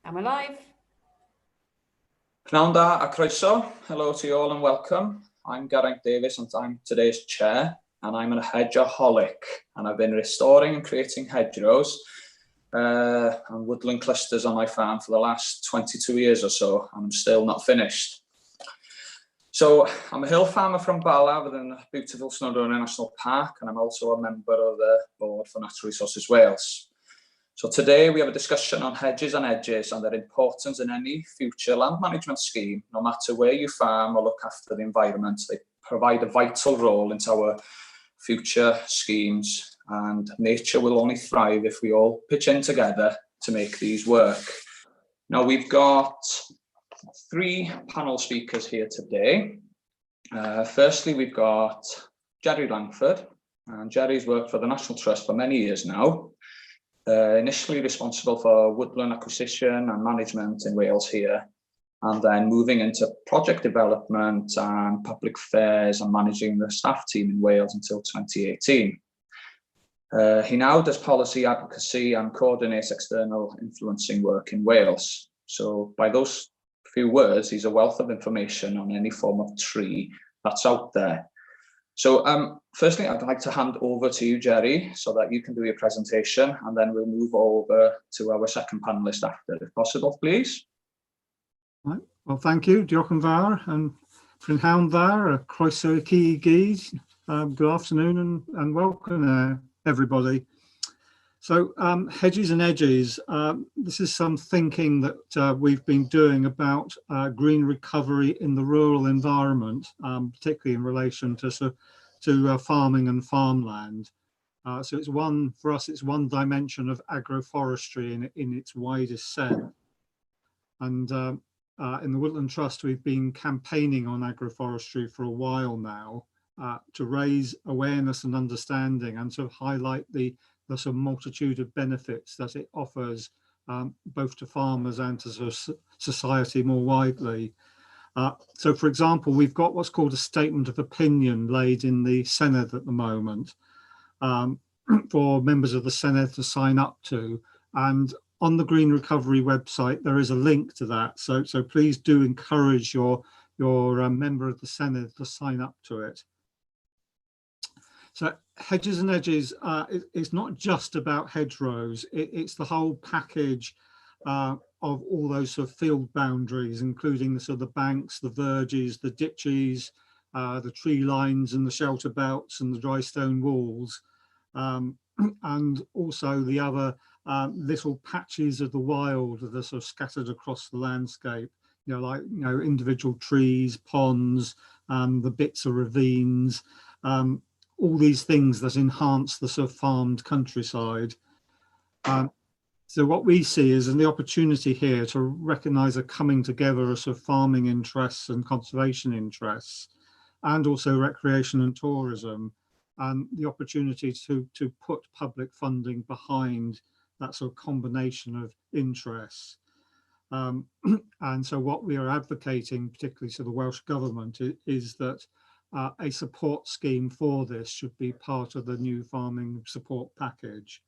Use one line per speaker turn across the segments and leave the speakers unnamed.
Am I live?
Pnawn da a croeso. Hello to you all and welcome. I'm Geraint Davies and I'm today's chair, and I'm a hedgeaholic, and I've been restoring and creating hedgerows and woodland clusters on my farm for the last 22 years or so, and I'm still not finished. So I'm a hill farmer from Bala within the beautiful Snowdonia National Park, and I'm also a member of the board for Natural Resources Wales. So today we have a discussion on hedges and edges and their importance in any future land management scheme. No matter where you farm or look after the environment, they provide a vital role into our future schemes, and nature will only thrive if we all pitch in together to make these work. Now we've got three panel speakers here today. Firstly, we've got Jerry Langford, and Jerry's worked for the National Trust for many years now. Initially responsible for woodland acquisition and management in Wales here, and then moving into project development and public affairs and managing the staff team in Wales until 2018. He now does policy advocacy and coordinates external influencing work in Wales. So by those few words, he's a wealth of information on any form of tree that's out there. So firstly, I'd like to hand over to you, Jerry, so that you can do your presentation, and then we'll move over to our second panelist after, if possible, please.
Right. Well, thank you, Diolch yn fawr, and prynhawn dda, croeso I chi I gyd. Good afternoon and welcome, everybody. So Hedges and Edges, this is some thinking that we've been doing about green recovery in the rural environment, particularly in relation to farming and farmland. So it's one, for us, it's one dimension of agroforestry in its widest sense. And in the Woodland Trust, we've been campaigning on agroforestry for a while now to raise awareness and understanding and to highlight the sort of multitude of benefits that it offers both to farmers and to sort of society more widely. So for example, we've got what's called a statement of opinion laid in the Senedd at the moment for members of the Senedd to sign up to, and on the Green Recovery website there is a link to that, so please do encourage your member of the Senedd to sign up to it. So Hedges and Edges is not just about hedgerows, it's the whole package of all those sort of field boundaries, including the sort of the banks, the verges, the ditches, the tree lines and the shelter belts and the drystone walls, and also the other little patches of the wild that are sort of scattered across the landscape, like individual trees, ponds, the bits of ravines, all these things that enhance the sort of farmed countryside. So what we see is the opportunity here to recognise a coming together of sort of farming interests and conservation interests, and also recreation and tourism, and the opportunity to put public funding behind that sort of combination of interests. And so what we are advocating, particularly to the Welsh Government, is that a support scheme for this should be part of the new farming support package.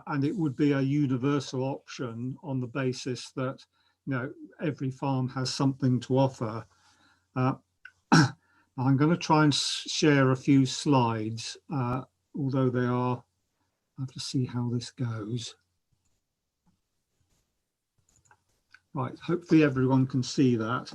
And it would be a universal option on the basis that every farm has something to offer. I'm going to try and share a few slides, although they are, I have to see how this goes. Right, hopefully everyone can see that.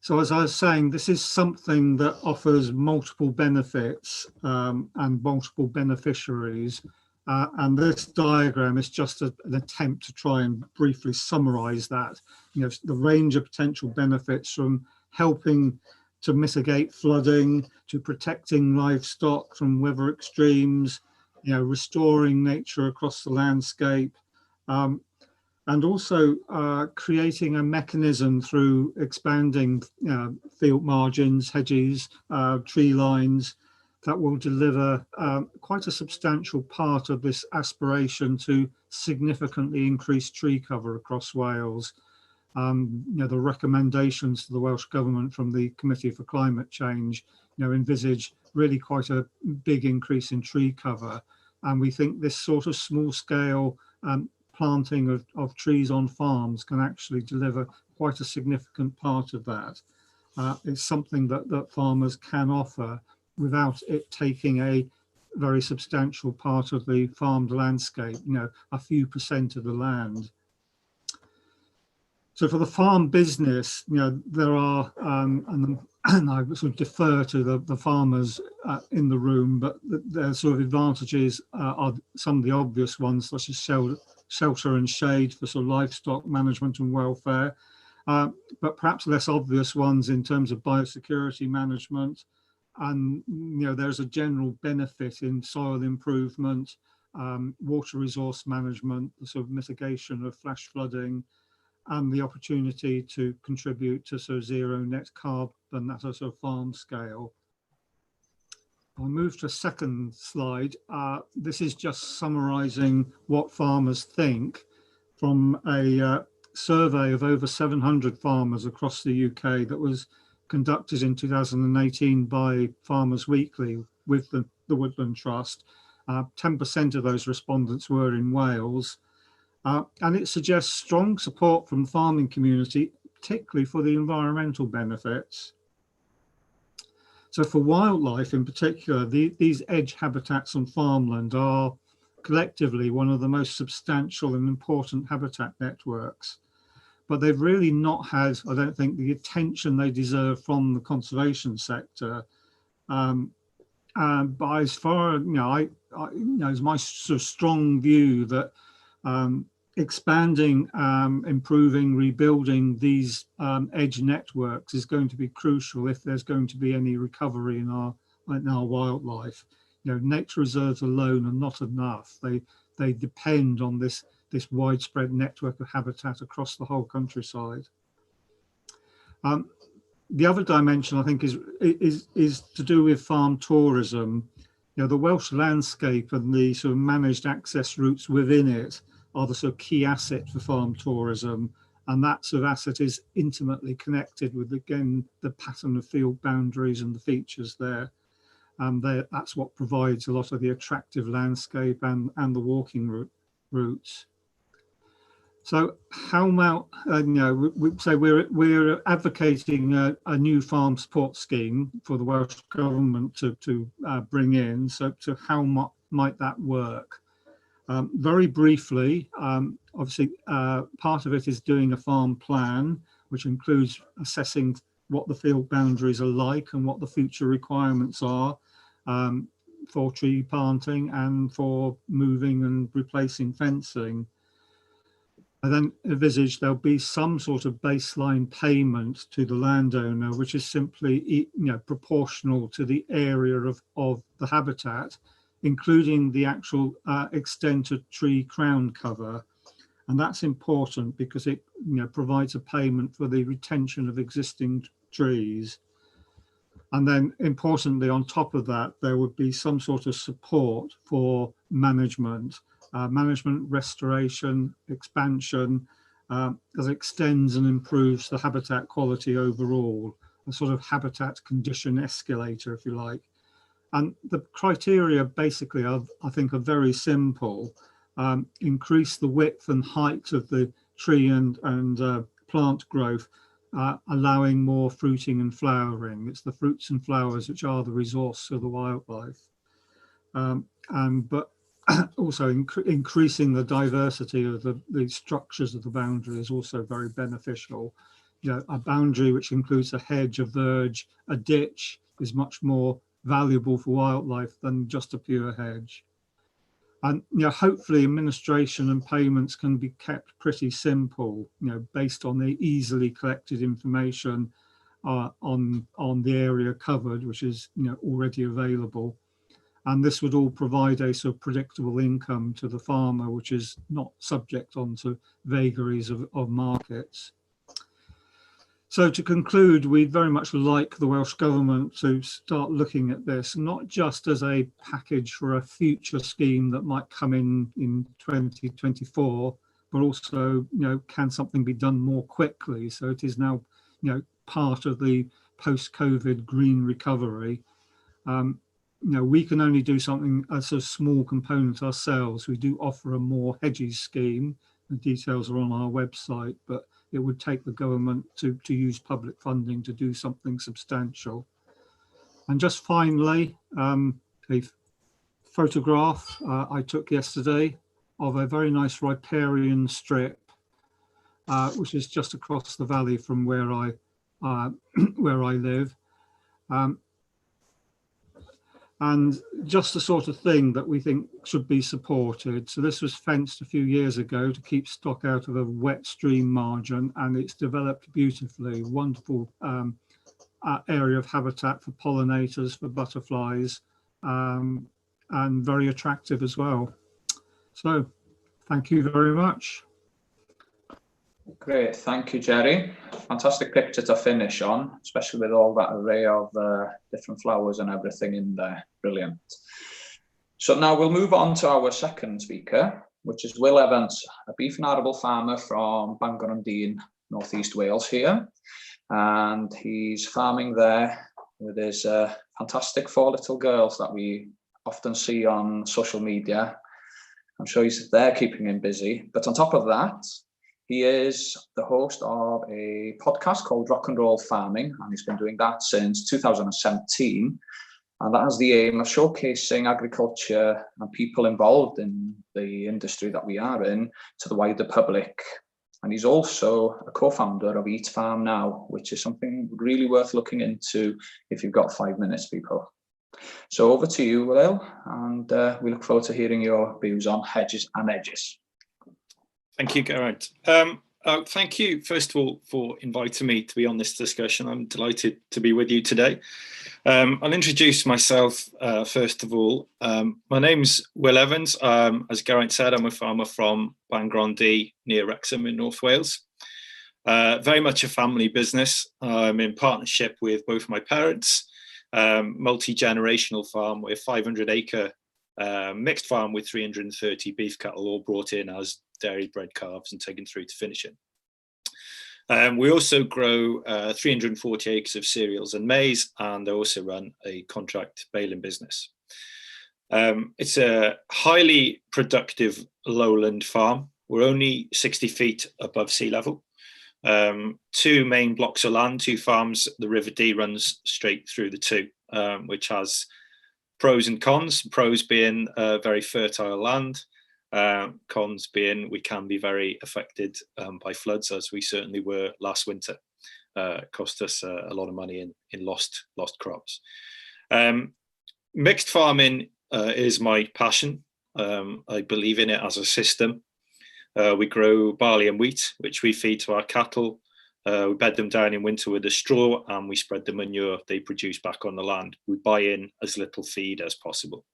So as I was saying, this is something that offers multiple benefits and multiple beneficiaries. And this diagram is just an attempt to try and briefly summarize that. The range of potential benefits, from helping to mitigate flooding, to protecting livestock from weather extremes, restoring nature across the landscape, and also creating a mechanism through expanding field margins, hedges, tree lines, that will deliver quite a substantial part of this aspiration to significantly increase tree cover across Wales. The recommendations to the Welsh Government from the Committee for Climate Change envisage really quite a big increase in tree cover, and we think this sort of small scale planting of trees on farms can actually deliver quite a significant part of that. It's something that farmers can offer without it taking a very substantial part of the farmed landscape, a few % of the land. So for the farm business, there are, and I sort of defer to the farmers in the room, but their sort of advantages are some of the obvious ones, such as shelter and shade for sort of livestock management and welfare, but perhaps less obvious ones in terms of biosecurity management. And there's a general benefit in soil improvement, water resource management, the sort of mitigation of flash flooding, and the opportunity to contribute to sort of zero net carbon at a sort of farm scale. I'll move to a second slide. This is just summarising what farmers think from a survey of over 700 farmers across the UK that was conducted in 2018 by Farmers Weekly with the Woodland Trust. 10% of those respondents were in Wales. And it suggests strong support from the farming community, particularly for the environmental benefits. So for wildlife in particular, these edge habitats on farmland are collectively one of the most substantial and important habitat networks. But they've really not had, I don't think, the attention they deserve from the conservation sector. But as far as, it's my sort of strong view that expanding, improving, rebuilding these edge networks is going to be crucial if there's going to be any recovery in our wildlife. Nature reserves alone are not enough. They depend on this widespread network of habitat across the whole countryside. The other dimension, I think, is to do with farm tourism. The Welsh landscape and the sort of managed access routes within it are the sort of key asset for farm tourism, and that sort of asset is intimately connected with, again, the pattern of field boundaries and the features there. That's what provides a lot of the attractive landscape and the walking routes. So how about, we say we're advocating a new farm support scheme for the Welsh Government to bring in. So how might that work? Very briefly, obviously, part of it is doing a farm plan, which includes assessing what the field boundaries are like and what the future requirements are for tree planting and for moving and replacing fencing. I then envisage there'll be some sort of baseline payment to the landowner, which is simply proportional to the area of the habitat, including the actual extent of tree crown cover. And that's important because it provides a payment for the retention of existing trees. And then importantly, on top of that, there would be some sort of support for management, restoration, expansion, as it extends and improves the habitat quality overall, a sort of habitat condition escalator, if you like. And the criteria basically are, I think, are very simple. Increase the width and height of the tree and plant growth, allowing more fruiting and flowering. It's the fruits and flowers which are the resource of the wildlife. But also increasing the diversity of the structures of the boundary is also very beneficial. A boundary which includes a hedge, a verge, a ditch is much more valuable for wildlife than just a pure hedge. And hopefully administration and payments can be kept pretty simple, based on the easily collected information on the area covered, which is already available. And this would all provide a sort of predictable income to the farmer, which is not subject onto vagaries of markets. So to conclude, we'd very much like the Welsh Government to start looking at this, not just as a package for a future scheme that might come in 2024, but also, can something be done more quickly? So it is now, part of the post-COVID green recovery. we can only do something as a small component ourselves. We do offer a more hedges scheme. The details are on our website, but it would take the government to use public funding to do something substantial. And just finally, a photograph I took yesterday of a very nice riparian strip, which is just across the valley from where I live. And just the sort of thing that we think should be supported. So this was fenced a few years ago to keep stock out of a wet stream margin, and it's developed beautifully. Wonderful area of habitat for pollinators, for butterflies, and very attractive as well. So thank you very much.
Great, thank you, Jerry. Fantastic picture to finish on, especially with all that array of different flowers and everything in there. Brilliant. So now we'll move on to our second speaker, which is Will Evans, a beef and arable farmer from Bangor and Dean, northeast Wales here. And he's farming there with his fantastic 4 little girls that we often see on social media. I'm sure he's there keeping him busy. But on top of that, he is the host of a podcast called Rock and Roll Farming, and he's been doing that since 2017. And that has the aim of showcasing agriculture and people involved in the industry that we are in to the wider public. And he's also a co-founder of Eat Farm Now, which is something really worth looking into if you've got 5 minutes, people. So over to you, Will, and we look forward to hearing your views on Hedges and Edges.
Thank you, Garrett. Thank you, first of all, for inviting me to be on this discussion. I'm delighted to be with you today. I'll introduce myself first of all. My name's Will Evans. As Garrett said, I'm a farmer from Bangor near Wrexham in North Wales. Very much a family business. I'm in partnership with both my parents, multi-generational farm with 500-acre mixed farm with 330 beef cattle, all brought in as dairy bred calves and taken through to finishing. We also grow 340 acres of cereals and maize, and I also run a contract baling business. It's a highly productive lowland farm. We're only 60 feet above sea level. 2 main blocks of land, 2 farms. The River Dee runs straight through the 2, which has pros and cons. Pros being very fertile land. Cons being we can be very affected by floods, as we certainly were last winter. It cost us a lot of money in lost crops. Mixed farming is my passion. I believe in it as a system. We grow barley and wheat, which we feed to our cattle. We bed them down in winter with the straw, and we spread the manure they produce back on the land. We buy in as little feed as possible.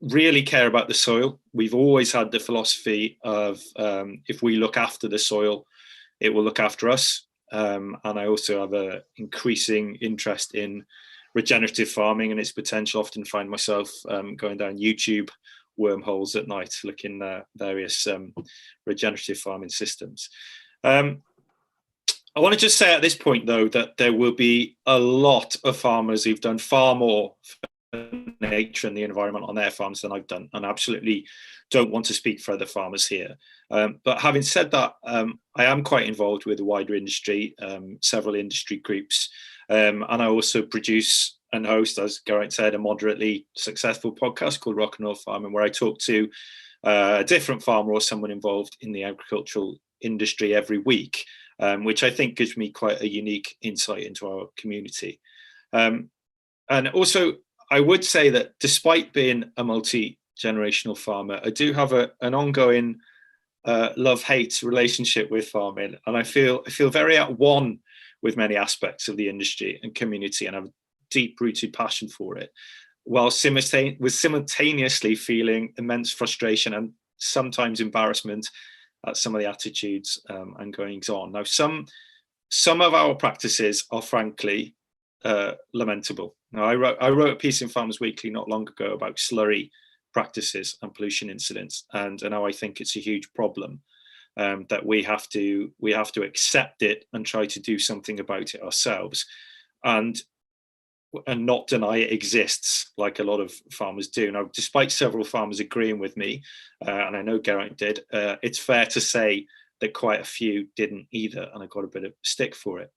Really care about the soil. We've always had the philosophy of if we look after the soil, it will look after us. And I also have an increasing interest in regenerative farming and its potential. Often find myself going down YouTube wormholes at night, looking at various regenerative farming systems. I want to just say at this point, though, that there will be a lot of farmers who've done far more for nature and the environment on their farms than I've done, and absolutely don't want to speak for other farmers here. But having said that, I am quite involved with the wider industry, several industry groups, and I also produce and host, as Garrett said, a moderately successful podcast called Rock and Roll Farming, where I talk to a different farmer or someone involved in the agricultural industry every week, which I think gives me quite a unique insight into our community. And also, I would say that despite being a multi-generational farmer, I do have an ongoing love-hate relationship with farming, and I feel very at one with many aspects of the industry and community, and have a deep-rooted passion for it, while simultaneously feeling immense frustration and sometimes embarrassment at some of the attitudes and goings on. Now, some of our practices are frankly lamentable. Now, I wrote a piece in Farmers Weekly not long ago about slurry practices and pollution incidents, and now I think it's a huge problem that we have to accept it and try to do something about it ourselves. And and not deny it exists, like a lot of farmers do. Now, despite several farmers agreeing with me, and I know Geraint did, it's fair to say that quite a few didn't either, and I got a bit of stick for it.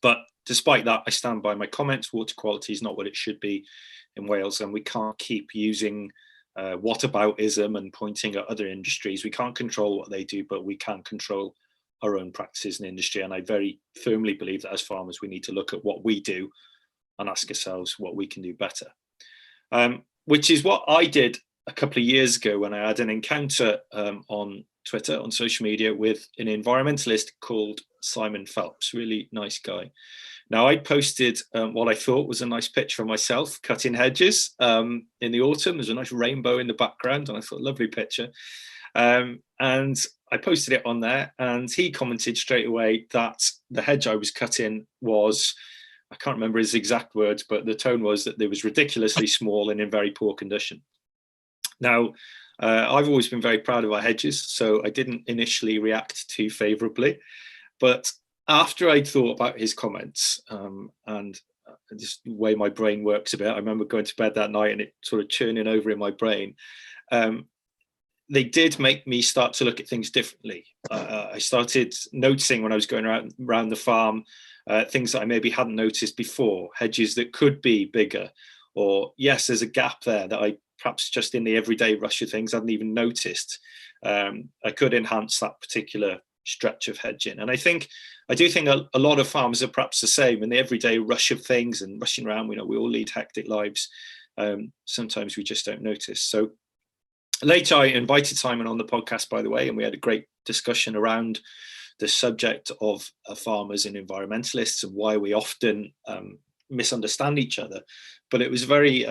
But despite that, I stand by my comments. Water quality is not what it should be in Wales, and we can't keep using whataboutism and pointing at other industries. We can't control what they do, but we can control our own practices in industry. And I very firmly believe that as farmers, we need to look at what we do and ask ourselves what we can do better. Which is what I did a couple of years ago when I had an encounter on Twitter, on social media, with an environmentalist called Simon Phelps, really nice guy. Now, I posted what I thought was a nice picture of myself cutting hedges in the autumn. There's a nice rainbow in the background, and I thought, lovely picture. And I posted it on there, and he commented straight away that the hedge I was cutting was, I can't remember his exact words, but the tone was that it was ridiculously small and in very poor condition. Now, I've always been very proud of our hedges, so I didn't initially react too favourably. But after I'd thought about his comments, and just the way my brain works a bit, I remember going to bed that night and it sort of churning over in my brain. They did make me start to look at things differently. I started noticing when I was going around the farm, things that I maybe hadn't noticed before, hedges that could be bigger, or yes, there's a gap there that I perhaps just in the everyday rush of things hadn't even noticed. I could enhance that particular stretch of hedging. And I do think a lot of farmers are perhaps the same in the everyday rush of things and rushing around. We all lead hectic lives. Sometimes we just don't notice. So later I invited Simon on the podcast, by the way, and we had a great discussion around the subject of farmers and environmentalists and why we often misunderstand each other. But it was very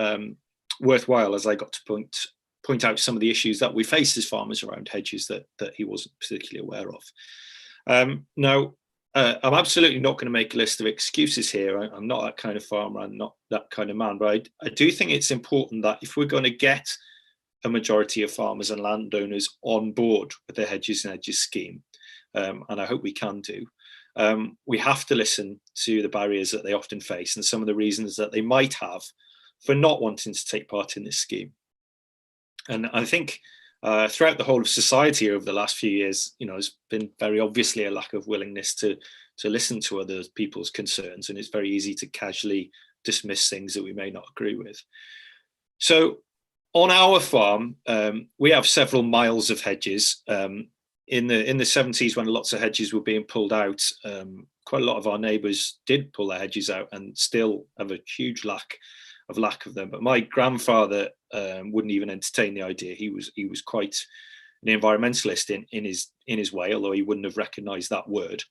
worthwhile as I got to point out some of the issues that we face as farmers around hedges that he wasn't particularly aware of. Now, I'm absolutely not going to make a list of excuses here. I'm not that kind of farmer. I'm not that kind of man. But I do think it's important that if we're going to get a majority of farmers and landowners on board with the Hedges and Edges scheme, and I hope we can do, we have to listen to the barriers that they often face and some of the reasons that they might have for not wanting to take part in this scheme. And I think throughout the whole of society over the last few years, there's been very obviously a lack of willingness to listen to other people's concerns, and it's very easy to casually dismiss things that we may not agree with. So on our farm, we have several miles of hedges. In the 70s, when lots of hedges were being pulled out, quite a lot of our neighbours did pull their hedges out and still have a huge lack of them. But my grandfather wouldn't even entertain the idea. He was quite an environmentalist in his way, although he wouldn't have recognised that word.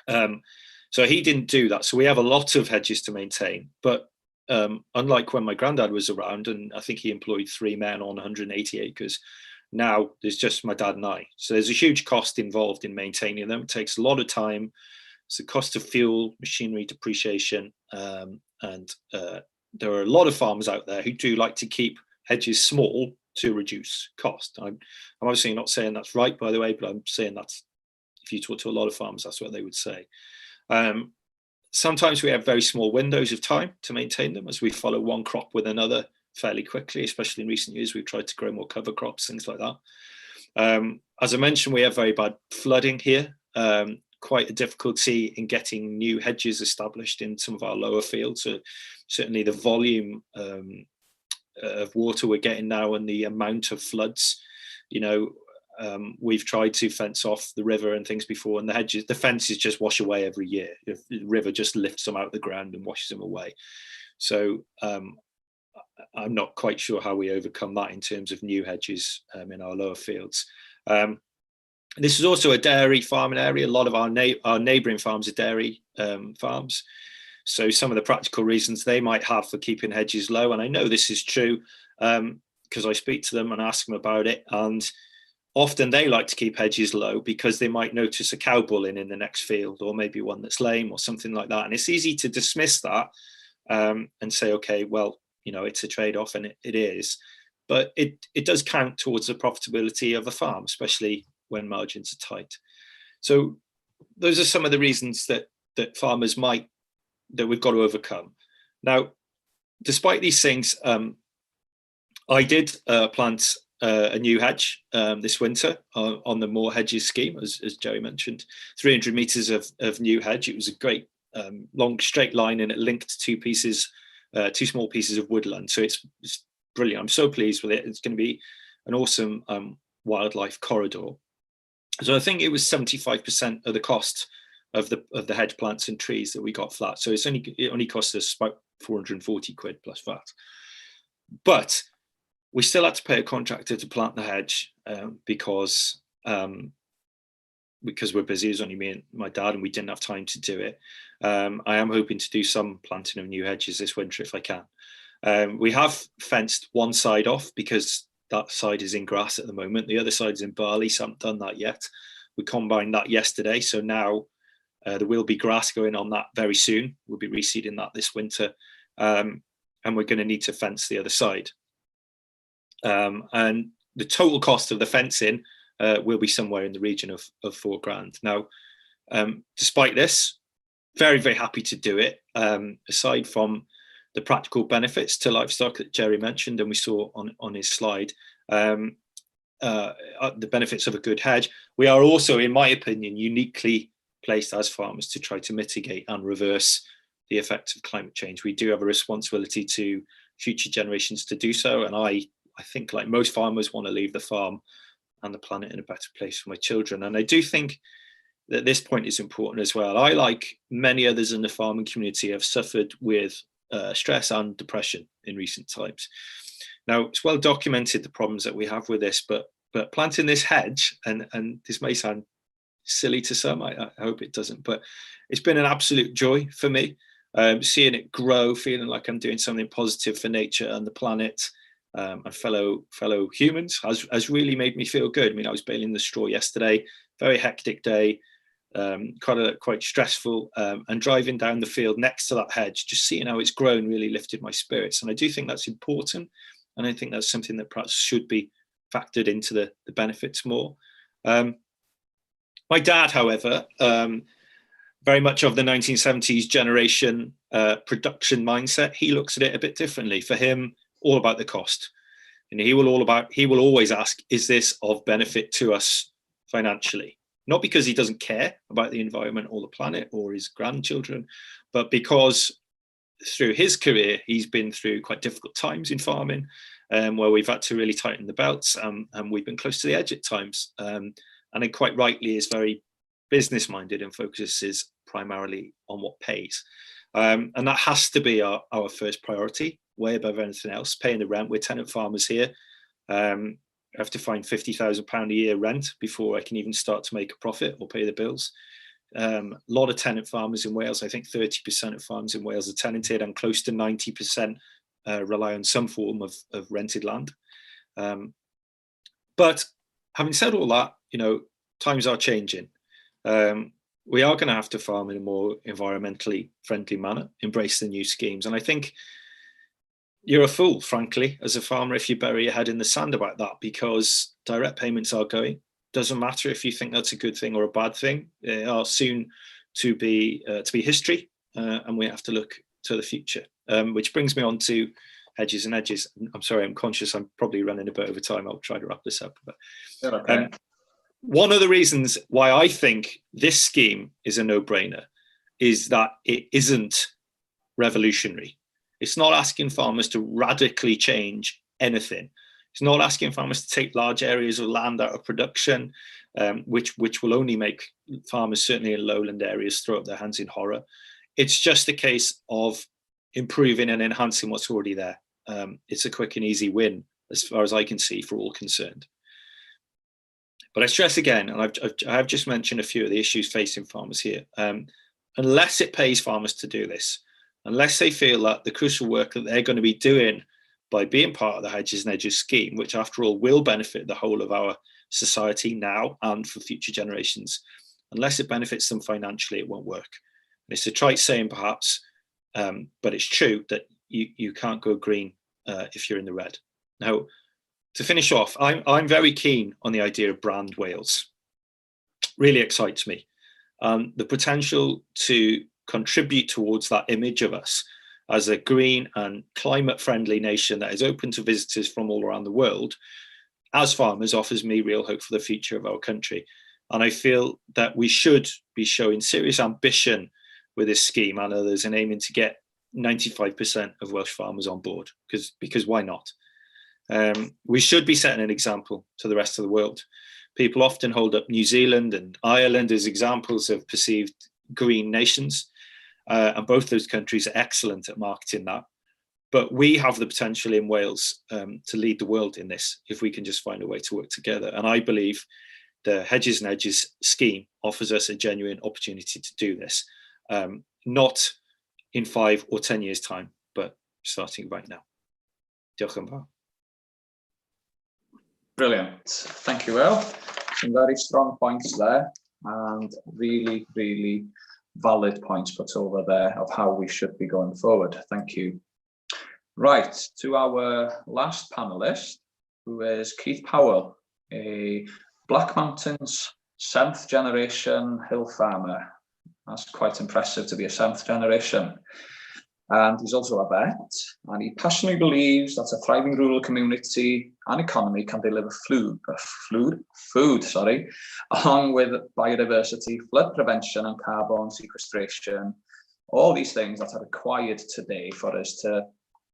So he didn't do that. So we have a lot of hedges to maintain. But unlike when my granddad was around, and I think he employed 3 men on 180 acres, now there's just my dad and I. So there's a huge cost involved in maintaining them. It takes a lot of time. It's the cost of fuel, machinery depreciation, and there are a lot of farmers out there who do like to keep hedges small to reduce cost. I'm obviously not saying that's right, by the way, but I'm saying that's, if you talk to a lot of farmers, that's what they would say. Sometimes we have very small windows of time to maintain them as we follow one crop with another fairly quickly, especially in recent years. We've tried to grow more cover crops, things like that. As I mentioned, we have very bad flooding here. Quite a difficulty in getting new hedges established in some of our lower fields. So certainly the volume of water we're getting now and the amount of floods, we've tried to fence off the river and things before, and the fences just wash away every year. The river just lifts them out of the ground and washes them away. So I'm not quite sure how we overcome that in terms of new hedges in our lower fields. This is also a dairy farming area. A lot of our neighbouring farms are dairy farms. So some of the practical reasons they might have for keeping hedges low, and I know this is true because I speak to them and ask them about it, and often they like to keep hedges low because they might notice a cow bulling in the next field, or maybe one that's lame or something like that. And it's easy to dismiss that and say, okay, well, it's a trade-off, and it is. But it does count towards the profitability of a farm, especially when margins are tight. So those are some of the reasons that farmers that we've got to overcome. Now, despite these things, I did plant a new hedge this winter on the Moor Hedges scheme, as Jerry mentioned, 300 meters of new hedge. It was a great long straight line, and it linked two small pieces of woodland. So it's brilliant. I'm so pleased with it. It's going to be an awesome wildlife corridor. So I think it was 75% of the cost of the hedge plants and trees that we got flat. So it only cost us about 440 quid plus VAT. But we still had to pay a contractor to plant the hedge because we're busy. It was only me and my dad, and we didn't have time to do it. I am hoping to do some planting of new hedges this winter if I can. We have fenced one side off because that side is in grass at the moment. The other side's in barley, so I haven't done that yet. We combined that yesterday, so now there will be grass going on that very soon. We'll be reseeding that this winter, and we're going to need to fence the other side. And the total cost of the fencing will be somewhere in the region of £4,000. Now, despite this, very, very happy to do it. Aside from the practical benefits to livestock that Jerry mentioned and we saw on his slide, the benefits of a good hedge, we are also, in my opinion, uniquely placed as farmers to try to mitigate and reverse the effects of climate change. We do have a responsibility to future generations to do so, and I think, like most farmers, want to leave the farm and the planet in a better place for my children. And I do think that this point is important as well. I, like many others in the farming community, have suffered with stress and depression in recent times. Now, it's well documented the problems that we have with this, but planting this hedge, and this may sound silly to some, I hope it doesn't, but it's been an absolute joy for me, seeing it grow, feeling like I'm doing something positive for nature and the planet. And fellow humans has really made me feel good. I mean, I was baling the straw yesterday, very hectic day, quite stressful, and driving down the field next to that hedge, just seeing how it's grown really lifted my spirits. And I do think that's important, and I think that's something that perhaps should be factored into the benefits more. My dad, however, very much of the 1970s generation production mindset, he looks at it a bit differently. For him, all about the cost, and he will always ask, is this of benefit to us financially? Not because he doesn't care about the environment or the planet or his grandchildren, but because through his career he's been through quite difficult times in farming, where we've had to really tighten the belts, and we've been close to the edge at times, and it quite rightly is very business minded and focuses primarily on what pays, and that has to be our first priority, way above anything else. Paying the rent. We're tenant farmers here. I have to find £50,000 a year rent before I can even start to make a profit or pay the bills. A lot of tenant farmers in Wales. I think 30% of farms in Wales are tenanted, and close to 90% rely on some form of rented land. But having said all that, times are changing. We are going to have to farm in a more environmentally friendly manner, embrace the new schemes, and I think you're a fool, frankly, as a farmer, if you bury your head in the sand about that, because direct payments are going. Doesn't matter if you think that's a good thing or a bad thing. They are soon to be history, and we have to look to the future. Which brings me on to Hedges and Edges. I'm sorry, I'm conscious I'm probably running a bit over time. I'll try to wrap this up. But,
okay.
One of the reasons why I think this scheme is a no-brainer is that it isn't revolutionary. It's not asking farmers to radically change anything. It's not asking farmers to take large areas of land out of production, which will only make farmers, certainly in lowland areas, throw up their hands in horror. It's just a case of improving and enhancing what's already there. It's a quick and easy win, as far as I can see, for all concerned. But I stress again, and I've just mentioned a few of the issues facing farmers here. Unless it pays farmers to do this, unless they feel that the crucial work that they're going to be doing by being part of the Hedges and Edges scheme, which after all will benefit the whole of our society now and for future generations, unless it benefits them financially, it won't work. And it's a trite saying perhaps, but it's true that you can't go green if you're in the red. Now, to finish off, I'm very keen on the idea of brand Wales. Really excites me. The potential to contribute towards that image of us as a green and climate-friendly nation that is open to visitors from all around the world, as farmers, offers me real hope for the future of our country. And I feel that we should be showing serious ambition with this scheme and others, and aiming to get 95% of Welsh farmers on board, because why not? We should be setting an example to the rest of the world. People often hold up New Zealand and Ireland as examples of perceived green nations, and both those countries are excellent at marketing that. But we have the potential in Wales to lead the world in this, if we can just find a way to work together. And I believe the Hedges and Edges scheme offers us a genuine opportunity to do this, not in 5 or 10 years' time, but starting right now. Diolch yn fawr.
Brilliant. Thank you, Will. Some very strong points there, and really, really valid points put over there of how we should be going forward. Thank you. Right, to our last panelist, who is Keith Powell, a Black Mountains 7th generation hill farmer. That's quite impressive to be a 7th generation. And he's also a vet, and he passionately believes that a thriving rural community and economy can deliver food, along with biodiversity, flood prevention and carbon sequestration, all these things that are required today for us to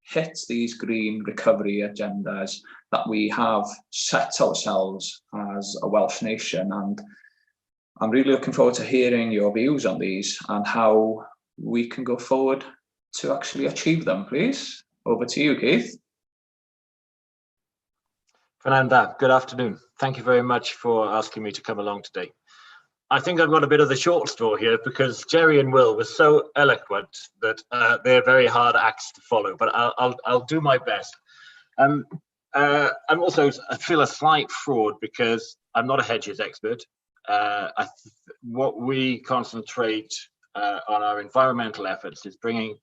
hit these green recovery agendas that we have set ourselves as a Welsh nation. And I'm really looking forward to hearing your views on these and how we can go forward to actually achieve them, please. Over to you, Keith.
Fernanda, good afternoon. Thank you very much for asking me to come along today. I think I've got a bit of the short straw here because Jerry and Will were so eloquent that they're very hard acts to follow, but I'll do my best. I'm also, I feel a slight fraud because I'm not a hedges expert. What we concentrate on our environmental efforts is bringing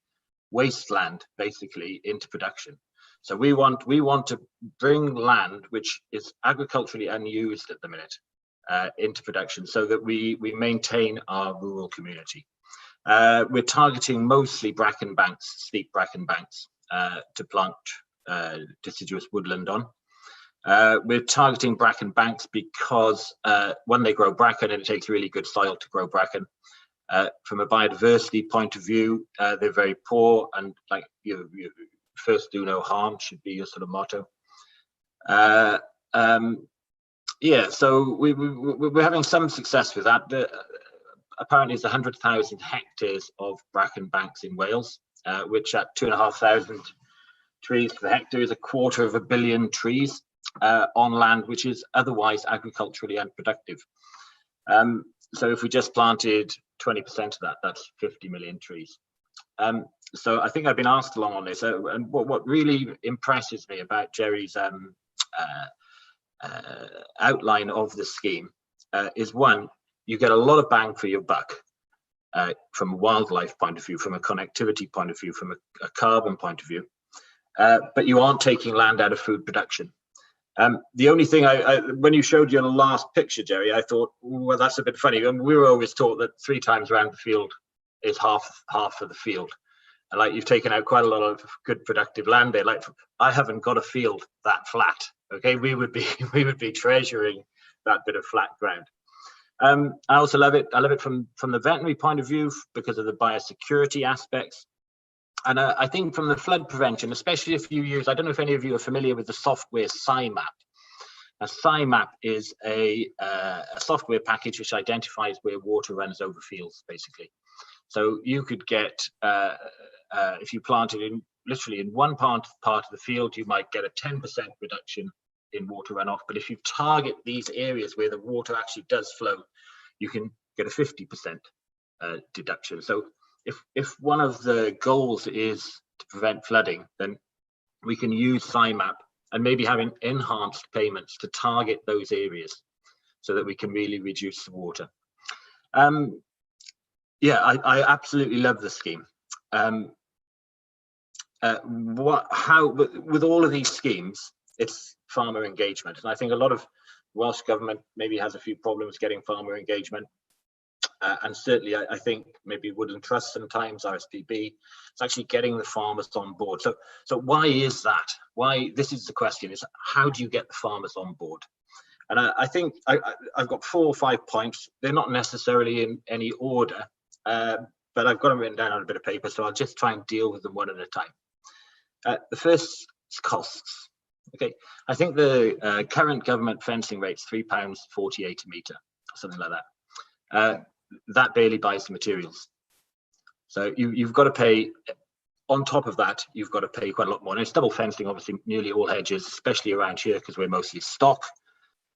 wasteland basically into production. So we want to bring land which is agriculturally unused at the minute into production so that we maintain our rural community. We're targeting mostly bracken banks, steep bracken banks to plant deciduous woodland on. We're targeting bracken banks because when they grow bracken, and it takes really good soil to grow bracken. From a biodiversity point of view, they're very poor, and like you first do no harm should be your sort of motto. Yeah, so we're having some success with that. Apparently, it's 100,000 hectares of bracken banks in Wales, which at 2,500 trees per hectare is 250 million trees on land which is otherwise agriculturally unproductive. So if we just planted 20% of that, that's 50 million trees. So I think I've been asked along on this, and what really impresses me about Jerry's outline of the scheme is, one, you get a lot of bang for your buck from a wildlife point of view, from a connectivity point of view, from a carbon point of view, but you aren't taking land out of food production. The only thing when you showed your last picture, Jerry, I thought, well, that's a bit funny. And we were always taught that 3 times around the field is half of the field. And like, you've taken out quite a lot of good productive land there. Like, I haven't got a field that flat. Okay, we would be treasuring that bit of flat ground. I also love it. I love it from the veterinary point of view because of the biosecurity aspects. And I think from the flood prevention, especially if you use, I don't know if any of you are familiar with the software SciMap. A SciMap is a software package which identifies where water runs over fields, basically. So you could get, if you planted in literally in one part of the field, you might get a 10% reduction in water runoff. But if you target these areas where the water actually does flow, you can get a 50% deduction. So if one of the goals is to prevent flooding, then we can use SciMap and maybe having enhanced payments to target those areas so that we can really reduce the water. Yeah, I absolutely love the scheme. With all of these schemes, it's farmer engagement. And I think a lot of Welsh government maybe has a few problems getting farmer engagement. And certainly I think maybe Woodland Trust sometimes, RSPB, it's actually getting the farmers on board. So why is that? Why, this is the question, is how do you get the farmers on board? And I think I've got 4 or 5 points. They're not necessarily in any order, but I've got them written down on a bit of paper, so I'll just try and deal with them one at a time. The first is costs. Okay, I think the current government fencing rate's £3.48 a metre, something like that. That barely buys the materials. So you've got to pay, on top of that, you've got to pay quite a lot more. And it's double fencing, obviously, nearly all hedges, especially around here, because we're mostly stock.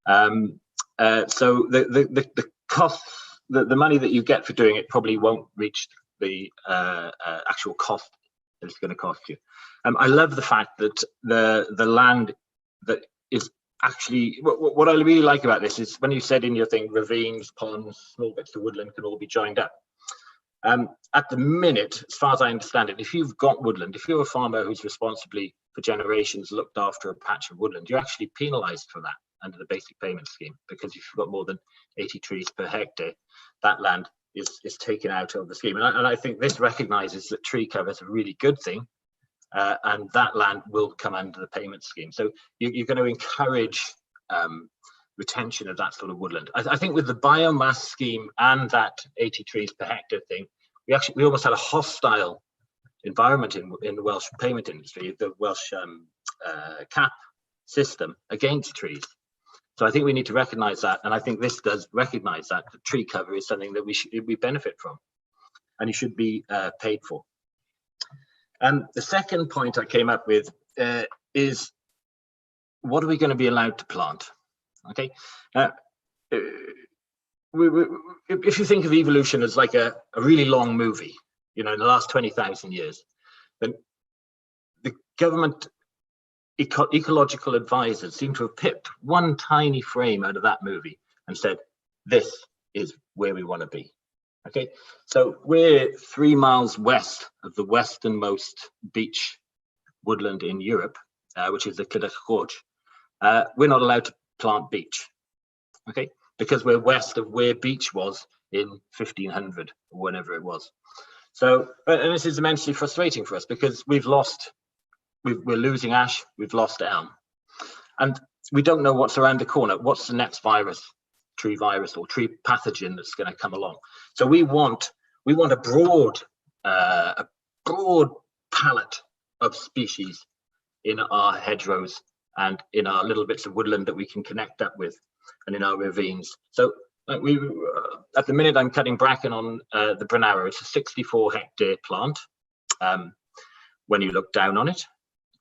So the costs, the money that you get for doing it probably won't reach the actual cost that it's going to cost you. I love the fact that the land that is actually, what I really like about this is when you said in your thing, ravines, ponds, small bits of woodland can all be joined up. At the minute, as far as I understand it, if you've got woodland, if you're a farmer who's responsibly for generations looked after a patch of woodland, you're actually penalised for that under the basic payment scheme, because if you've got more than 80 trees per hectare, that land is taken out of the scheme. And I think this recognises that tree cover is a really good thing, and that land will come under the payment scheme. So you're going to encourage retention of that sort of woodland. I think with the biomass scheme and that 80 trees per hectare thing, we almost had a hostile environment in the Welsh payment industry, the Welsh cap system against trees. So I think we need to recognise that, and I think this does recognise that the tree cover is something that we benefit from, and you should be paid for. The second point I came up with is, what are we going to be allowed to plant? Okay, if you think of evolution as like a really long movie, you know, in the last 20,000 years, then the government ecological advisors seem to have picked one tiny frame out of that movie and said, this is where we want to be. Okay, so we're 3 miles west of the westernmost beach woodland in Europe, which is the Clydach Gorge. We're not allowed to plant beech, okay, because we're west of where beech was in 1500 or whenever it was. So, and this is immensely frustrating for us because we're losing ash, we've lost elm, and we don't know what's around the corner. What's the next virus, tree virus or tree pathogen that's going to come along? So we want a broad palette of species in our hedgerows and in our little bits of woodland that we can connect up with, and in our ravines. So at the minute I'm cutting bracken on the Brunarrow. It's a 64 hectare plant. When you look down on it,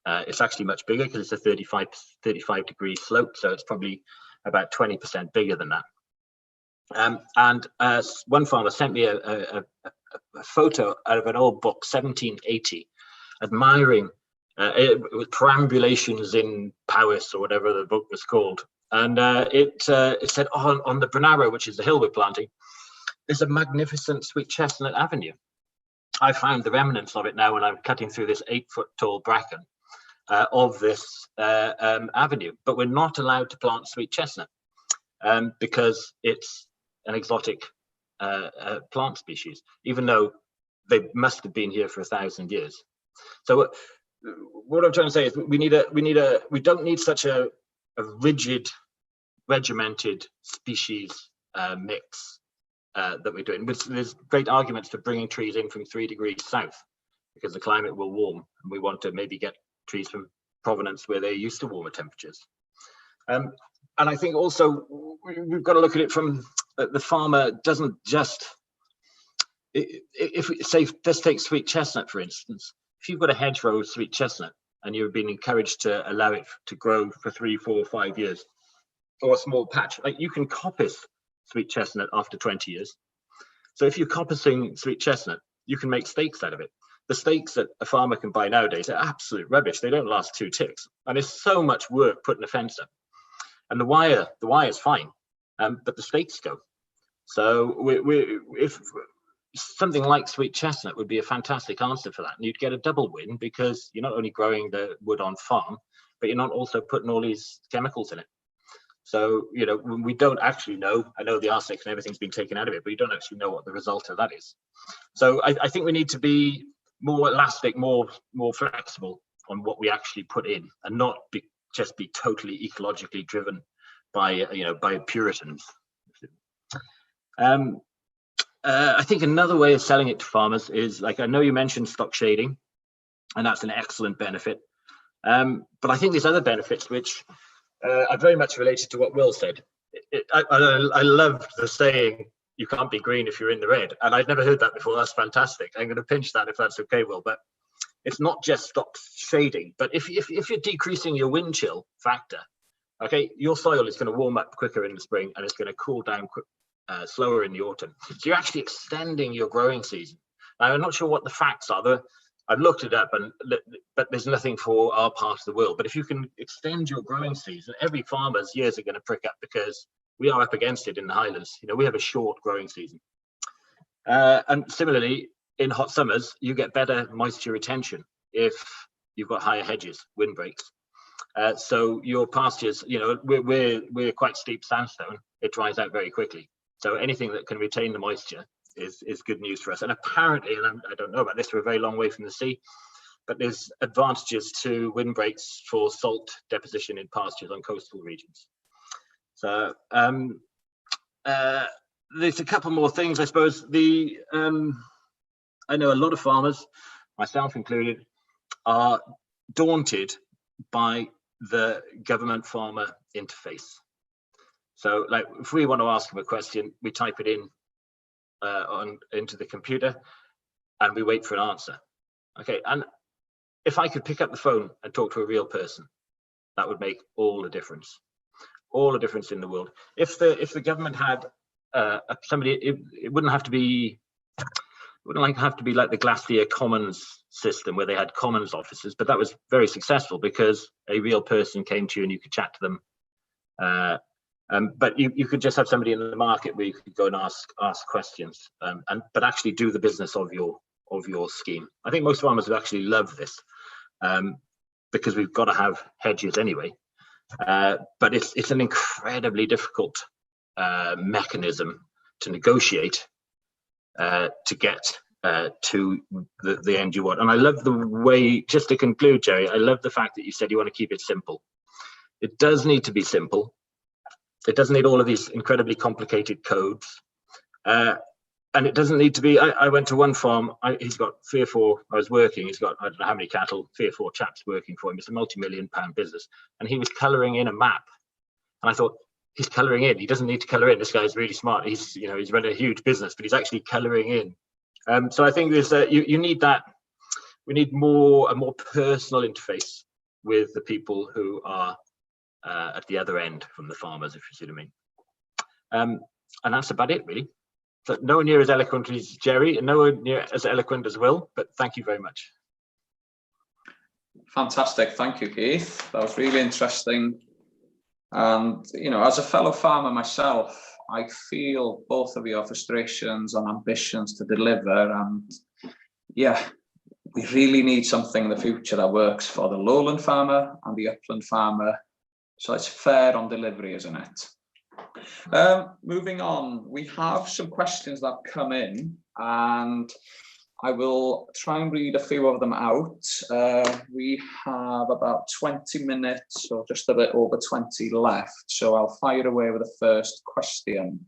it's actually much bigger because it's a 35 degree slope, so it's probably about 20% bigger than that. One farmer sent me a photo out of an old book, 1780, admiring it was Perambulations in Powys or whatever the book was called, and it said, oh, on the Brunarrow, which is the hill we're planting, there's a magnificent sweet chestnut avenue. I found the remnants of it now when I'm cutting through this 8-foot tall bracken of this avenue, but we're not allowed to plant sweet chestnut because it's an exotic plant species, even though they must have been here for 1,000 years. So what I'm trying to say is we don't need such a rigid, regimented species mix that we're doing. There's great arguments for bringing trees in from 3 degrees south because the climate will warm, and we want to maybe get trees from provenance where they're used to warmer temperatures. And I think also we've got to look at it from the farmer doesn't just, if we say, let's take sweet chestnut for instance. If you've got a hedgerow of sweet chestnut and you've been encouraged to allow it to grow for 3, 4, 5 years, or a small patch, like you can coppice sweet chestnut after 20 years. So if you're coppicing sweet chestnut, you can make stakes out of it. The stakes that a farmer can buy nowadays are absolute rubbish. They don't last 2 ticks, and there's so much work putting a fence up. And the wire is fine, but the stakes go. So if something like sweet chestnut would be a fantastic answer for that, and you'd get a double win because you're not only growing the wood on farm, but you're not also putting all these chemicals in it. So, you know, we don't actually know. I know the arsenic and everything's been taken out of it, but you don't actually know what the result of that is. So I think we need to be more elastic, more flexible on what we actually put in, and not just be totally ecologically driven by by Puritans. I think another way of selling it to farmers is, like, I know you mentioned stock shading, and that's an excellent benefit. But I think there's other benefits which are very much related to what Will said. I loved the saying, "You can't be green if you're in the red," and I'd never heard that before. That's fantastic. I'm going to pinch that if that's okay, Will. But it's not just stock shading, but if you're decreasing your wind chill factor, okay, your soil is going to warm up quicker in the spring and it's going to cool down slower in the autumn. So you're actually extending your growing season. Now, I'm not sure what the facts are. I've looked it up, but there's nothing for our part of the world. But if you can extend your growing season, every farmer's years are going to prick up, because we are up against it in the Highlands. You know, we have a short growing season. And similarly, in hot summers, you get better moisture retention if you've got higher hedges, windbreaks. So your pastures, you know, we're quite steep sandstone. It dries out very quickly. So anything that can retain the moisture is good news for us. And apparently, and I don't know about this, we're a very long way from the sea, but there's advantages to windbreaks for salt deposition in pastures on coastal regions. So there's a couple more things, I suppose. I know a lot of farmers, myself included, are daunted by the government farmer interface. So, like, if we want to ask them a question, we type it in into the computer and we wait for an answer. Okay, and if I could pick up the phone and talk to a real person, that would make all the difference in the world. If the government had somebody, it wouldn't have to be like the Glacier Commons system where they had commons officers, but that was very successful because a real person came to you and you could chat to them. But you could just have somebody in the market where you could go and ask questions, but actually do the business of your scheme. I think most farmers would actually love this, because we've got to have hedges anyway. But it's an incredibly difficult mechanism to negotiate to get to the end you want. And I love the way, just to conclude, Jerry, I love the fact that you said you want to keep it simple. It does need to be simple. It doesn't need all of these incredibly complicated codes. And it doesn't need to be, I went to one farm, he's got 3 or 4, I was working, he's got, I don't know how many cattle, 3 or 4 chaps working for him. It's a multi-million-pound business. And he was colouring in a map. And I thought, he's colouring in, he doesn't need to colour in. This guy's really smart. He's run a huge business, but he's actually colouring in. So I think there's you need that. We need a more personal interface with the people who are at the other end from the farmers, if you see what I mean. And that's about it, really. So nowhere near as eloquent as Jerry, and nowhere near as eloquent as Will, but thank you very much.
Fantastic, thank you, Keith. That was really interesting. And, you know, as a fellow farmer myself, I feel both of your frustrations and ambitions to deliver. And yeah, we really need something in the future that works for the lowland farmer and the upland farmer. So it's fair on delivery, isn't it? Moving on, we have some questions that come in, and I will try and read a few of them out. We have about 20 minutes, or just a bit over 20 left, so I'll fire away with the first question.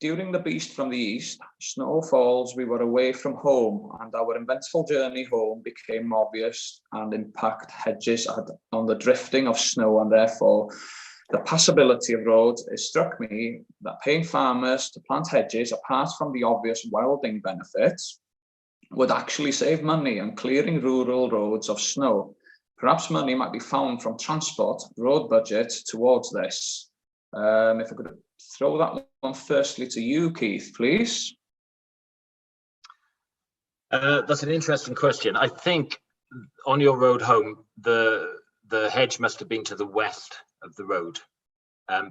During the Beast from the East, snow falls, we were away from home, and our eventful journey home became obvious and impact hedges on the drifting of snow, and therefore the passability of roads. It struck me that paying farmers to plant hedges, apart from the obvious welding benefits, would actually save money on clearing rural roads of snow. Perhaps money might be found from transport road budget towards this. If I could throw that one firstly to you, Keith, please.
That's an interesting question. I think on your road home, the hedge must have been to the west of the road,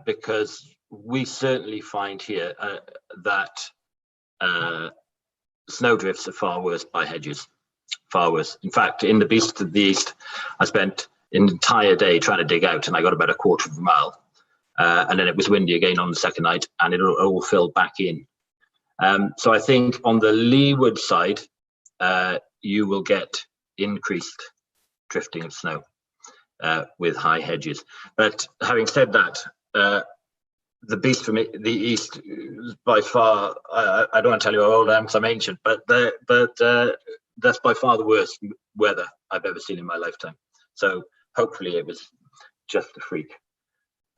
because we certainly find here that snowdrifts are far worse by hedges, far worse. In fact, in the Beast of the East, I spent an entire day trying to dig out, and I got about a quarter of a mile. And then it was windy again on the second night, and it all filled back in. So I think on the leeward side, you will get increased drifting of snow with high hedges. But having said that, the beast for me, the east, by far, I don't want to tell you how old I am because I'm ancient, but that's by far the worst weather I've ever seen in my lifetime. So hopefully it was just a freak,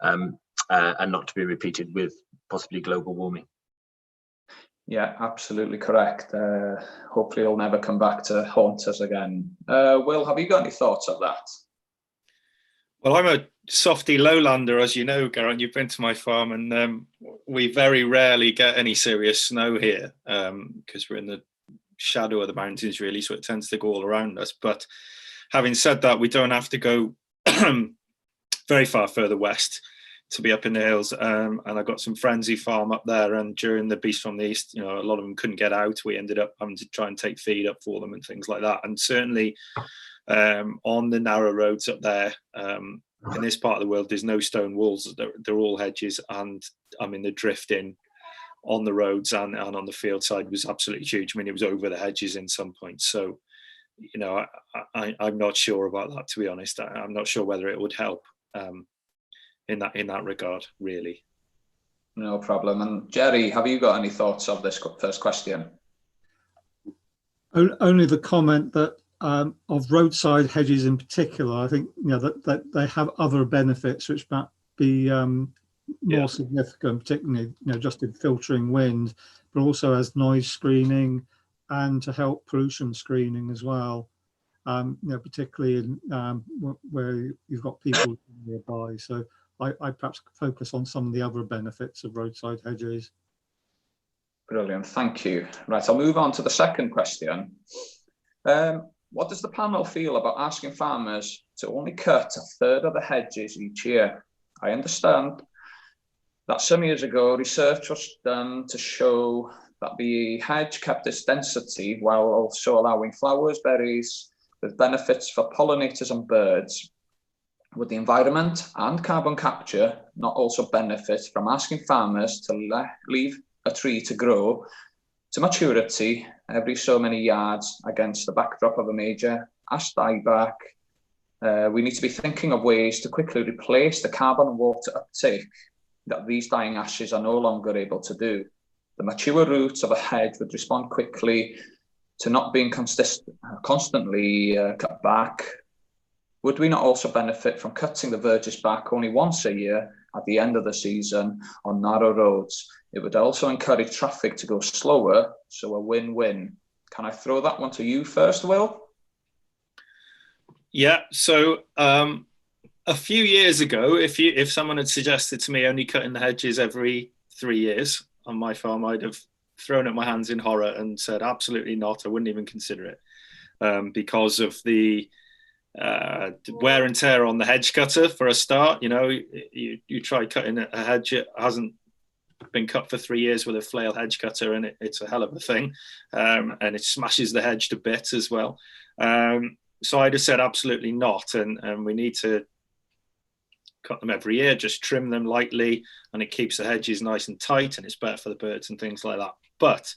and not to be repeated with possibly global warming.
Yeah, absolutely correct. Hopefully it'll never come back to haunt us again. Will, have you got any thoughts of that?
Well, I'm a softy lowlander, as you know, Geraint. You've been to my farm, and we very rarely get any serious snow here because we're in the shadow of the mountains, really, so it tends to go all around us. But having said that, we don't have to go very far further west to be up in the hills, and I got some friends who farm up there, and during the beast from the east, you know, a lot of them couldn't get out. We ended up having to try and take feed up for them and things like that. And certainly on the narrow roads up there, in this part of the world, there's no stone walls. They're all hedges, and I mean the drifting on the roads and on the field side was absolutely huge. I mean, it was over the hedges in some points. So, you know, I'm not sure about that, to be honest. I'm not sure whether it would help in that regard, really.
No problem. And Jerry, have you got any thoughts of this first question?
Only the comment that of roadside hedges in particular, I think, you know, that they have other benefits which might be more significant, particularly, you know, just in filtering wind, but also as noise screening and to help pollution screening as well. You know, particularly in where you've got people nearby. So I perhaps focus on some of the other benefits of roadside hedges.
Brilliant, thank you. Right, I'll move on to the second question. What does the panel feel about asking farmers to only cut a third of the hedges each year? I understand that some years ago, research was done to show that the hedge kept its density while also allowing flowers, berries, with benefits for pollinators and birds. Would the environment and carbon capture not also benefit from asking farmers to leave a tree to grow to maturity every so many yards against the backdrop of a major ash dieback? We need to be thinking of ways to quickly replace the carbon and water uptake that these dying ashes are no longer able to do. The mature roots of a hedge would respond quickly to not being constantly cut back. Would we not also benefit from cutting the verges back only once a year at the end of the season on narrow roads? It would also encourage traffic to go slower, so a win-win. Can I throw that one to you first, Will?
Yeah, so a few years ago, if someone had suggested to me only cutting the hedges every 3 years on my farm, I'd have thrown up my hands in horror and said, absolutely not, I wouldn't even consider it, because of the wear and tear on the hedge cutter for a start. You know, you try cutting a hedge, it hasn't been cut for 3 years with a flail hedge cutter, and it's a hell of a thing, and it smashes the hedge to bits as well. So I'd have said absolutely not, and we need to cut them every year, just trim them lightly, and it keeps the hedges nice and tight, and it's better for the birds and things like that. But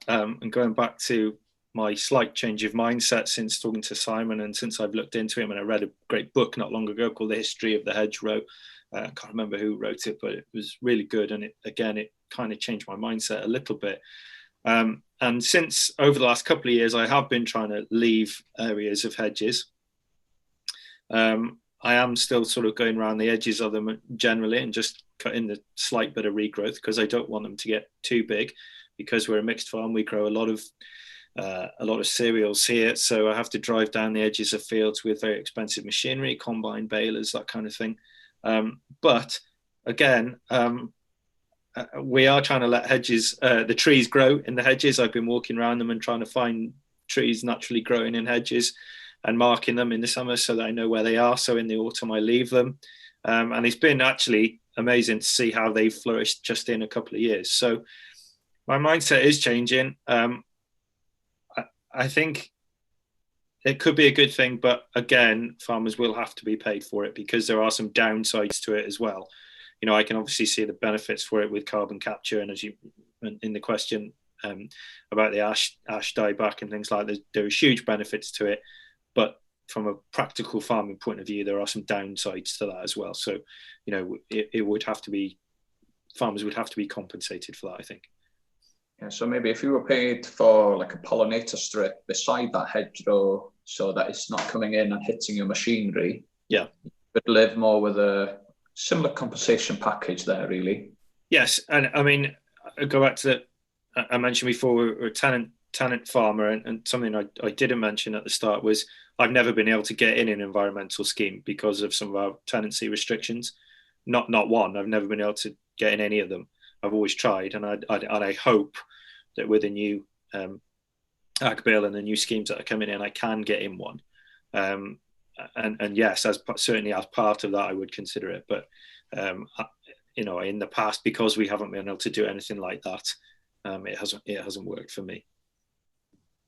and going back to my slight change of mindset since talking to Simon and since I've looked into him, and I read a great book not long ago called The History of the Hedgerow. I can't remember who wrote it, but it was really good, and it kind of changed my mindset a little bit. And since over the last couple of years, I have been trying to leave areas of hedges. I am still sort of going around the edges of them generally and just cutting the slight bit of regrowth, because I don't want them to get too big, because we're a mixed farm. We grow a lot of cereals here, so I have to drive down the edges of fields with very expensive machinery, combine balers, that kind of thing. But again, we are trying to let hedges, the trees grow in the hedges. I've been walking around them and trying to find trees naturally growing in hedges and marking them in the summer so that I know where they are. So in the autumn, I leave them. And it's been actually amazing to see how they've flourished just in a couple of years. So my mindset is changing. I think it could be a good thing, but again, farmers will have to be paid for it because there are some downsides to it as well. You know, I can obviously see the benefits for it with carbon capture, and as you in the question about the ash dieback and things like that, there are huge benefits to it, but from a practical farming point of view, there are some downsides to that as well. So, you know, it would have to be, farmers would have to be compensated for that, I think.
Yeah, so maybe if you were paid for like a pollinator strip beside that hedgerow so that it's not coming in and hitting your machinery,
yeah,
you would live more with a similar compensation package there, really.
Yes, and I mean, I go back to I mentioned before, we're a tenant farmer, and something I didn't mention at the start was I've never been able to get in an environmental scheme because of some of our tenancy restrictions. Not one. I've never been able to get in any of them. I've always tried, and I hope that with the new ag bill and the new schemes that are coming in, I can get in one. And yes, certainly as part of that, I would consider it. But you know, in the past, because we haven't been able to do anything like that, it hasn't worked for me.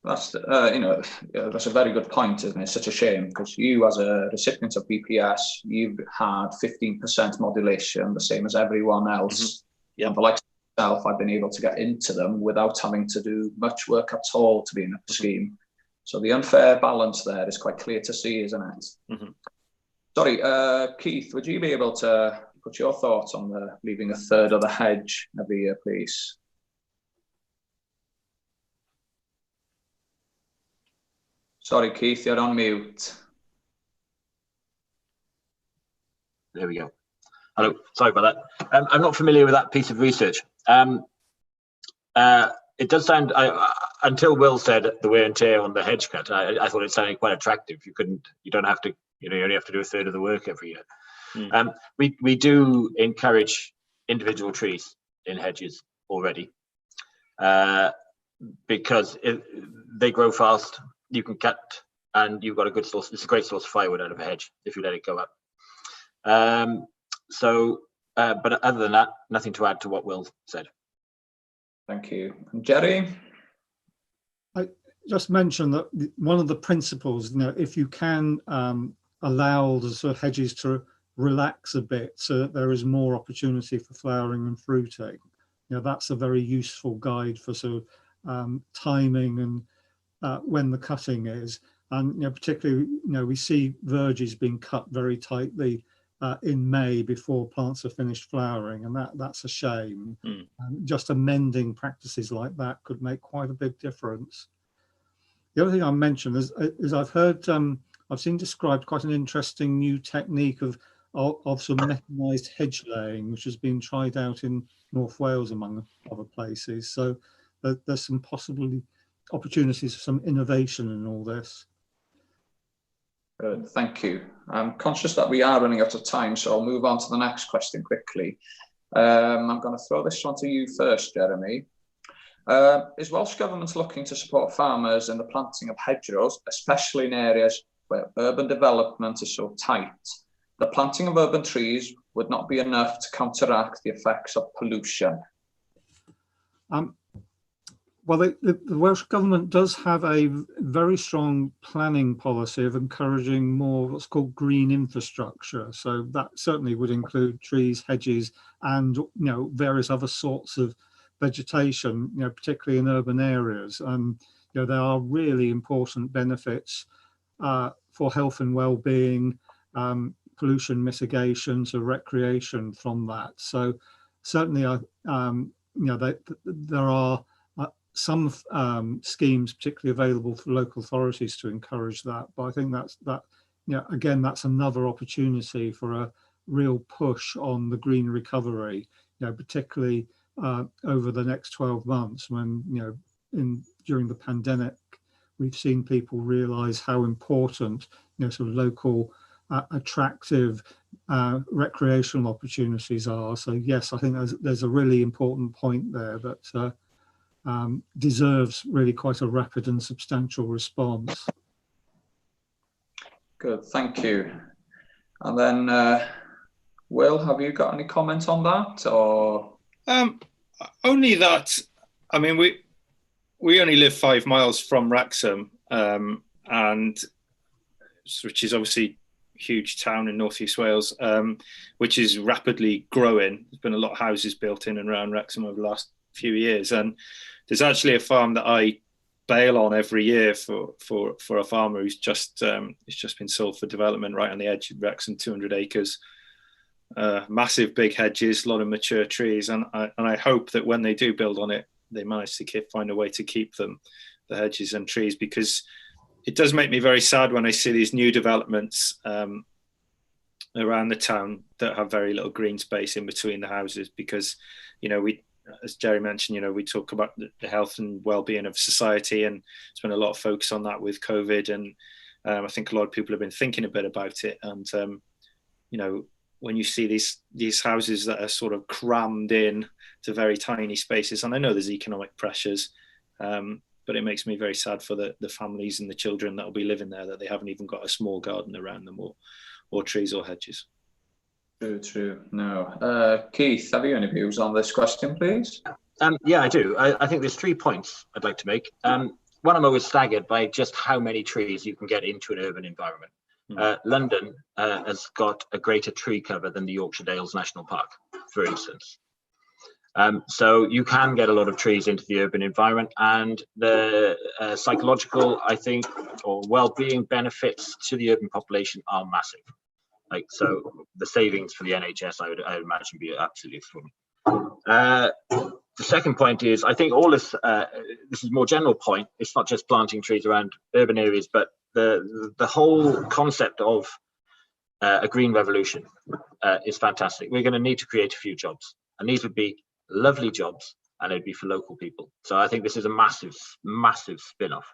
That's you know, that's a very good point, isn't it? It's such a shame because you, as a recipient of BPS, you've had 15% modulation, the same as everyone else.
Mm-hmm. Yeah.
And for like myself, I've been able to get into them without having to do much work at all to be in a scheme. So the unfair balance there is quite clear to see, isn't it?
Mm-hmm.
Sorry, Keith, would you be able to put your thoughts on leaving a third of the hedge every year, please? Sorry, Keith, you're on mute.
There we go. Hello, sorry about that. I'm not familiar with that piece of research. It does sound, until Will said the wear and tear on the hedge cut, I thought it sounded quite attractive. You don't have to, you only have to do a third of the work every year. Mm. We do encourage individual trees in hedges already because they grow fast. You can cut, and you've got a good source. It's a great source of firewood out of a hedge if you let it go up. But other than that, nothing to add to what Will said.
Thank you. And Jerry?
I just mentioned that one of the principles, if you can allow the sort of hedges to relax a bit so that there is more opportunity for flowering and fruiting, that's a very useful guide for sort of timing and when the cutting is. And particularly, we see verges being cut very tightly in May before plants are finished flowering, and that's a shame. Just amending practices like that could make quite a big difference. The other thing I mentioned is I've heard, I've seen described quite an interesting new technique of some mechanised hedge laying, which has been tried out in North Wales among other places. So there's some possibly opportunities for some innovation in all this.
Good, thank you. I'm conscious that we are running out of time, so I'll move on to the next question quickly. I'm going to throw this one to you first, Jeremy. Is Welsh Government looking to support farmers in the planting of hedgerows, especially in areas where urban development is so tight? The planting of urban trees would not be enough to counteract the effects of pollution.
Well, the Welsh Government does have a very strong planning policy of encouraging more what's called green infrastructure. So that certainly would include trees, hedges, and various other sorts of vegetation, particularly in urban areas. There are really important benefits for health and well-being, pollution mitigation, to recreation from that. So certainly, there are some schemes particularly available for local authorities to encourage that. But I think again, that's another opportunity for a real push on the green recovery, particularly over the next 12 months when, during the pandemic, we've seen people realise how important, sort of local attractive recreational opportunities are. So yes, I think there's a really important point there that deserves really quite a rapid and substantial response.
Good, thank you. And then, Will, have you got any comment on that, or?
Only that, I mean, we only live 5 miles from Wrexham, and and which is obviously a huge town in northeast Wales, which is rapidly growing. There's been a lot of houses built in and around Wrexham over the last few years, and there's actually a farm that I bail on every year for a farmer who's just it's just been sold for development right on the edge of Wrexham, 200 acres, massive big hedges, a lot of mature trees, and I hope that when they do build on it, they manage to find a way to keep them, the hedges and trees, because it does make me very sad when I see these new developments around the town that have very little green space in between the houses, because, you know, we, as Jerry mentioned, you know, we talk about the health and well-being of society, and there's been a lot of focus on that with COVID, and I think a lot of people have been thinking a bit about it. And you know, when you see these houses that are sort of crammed in to very tiny spaces, and I know there's economic pressures, but it makes me very sad for the families and the children that will be living there, that they haven't even got a small garden around them, or trees or hedges.
True. No. Keith, have you any views on this question, please?
Yeah, I do. I think there's 3 points I'd like to make. One, I'm always staggered by just how many trees you can get into an urban environment. London has got a greater tree cover than the Yorkshire Dales National Park, for instance. So you can get a lot of trees into the urban environment, and the psychological, I think, or well-being benefits to the urban population are massive. Like, so the savings for the NHS, I would imagine, be absolutely thrilling. The second point is, I think all this, this is a more general point. It's not just planting trees around urban areas, but the whole concept of a green revolution is fantastic. We're going to need to create a few jobs, and these would be lovely jobs, and it'd be for local people. So I think this is a massive, massive spin-off.